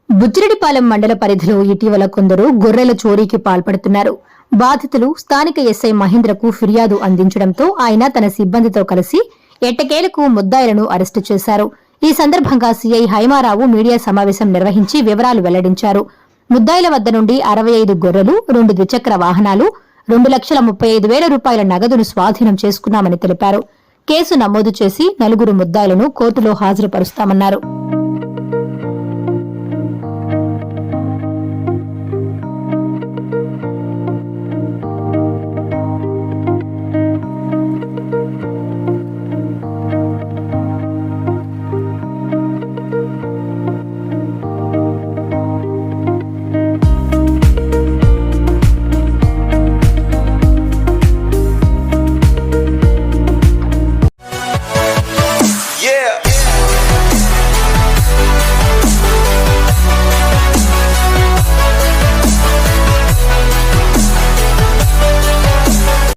బుచ్చిరెడ్డిపాలెం మండల పరిధిలో ఇటీవల కొందరు గొర్రెల చోరీకి పాల్పడుతున్నారు. బాధితులు స్థానిక ఎస్ఐ మహేంద్రకు ఫిర్యాదు అందించడంతో ఆయన తన సిబ్బందితో కలిసి ఎట్టకేలకు ముద్దాయిలను అరెస్టు చేశారు. ఈ సందర్భంగా సీఐ హైమారావు మీడియా సమావేశం నిర్వహించి వివరాలు వెల్లడించారు. ముద్దాయిల వద్ద నుండి 65 గొర్రెలు, 2 ద్విచక్ర వాహనాలు, 2,35,000 రూపాయల నగదును స్వాధీనం చేసుకున్నామని తెలిపారు. కేసు నమోదు చేసి 4 ముద్దాయిలను కోర్టులో హాజరుపరుస్తామన్నారు.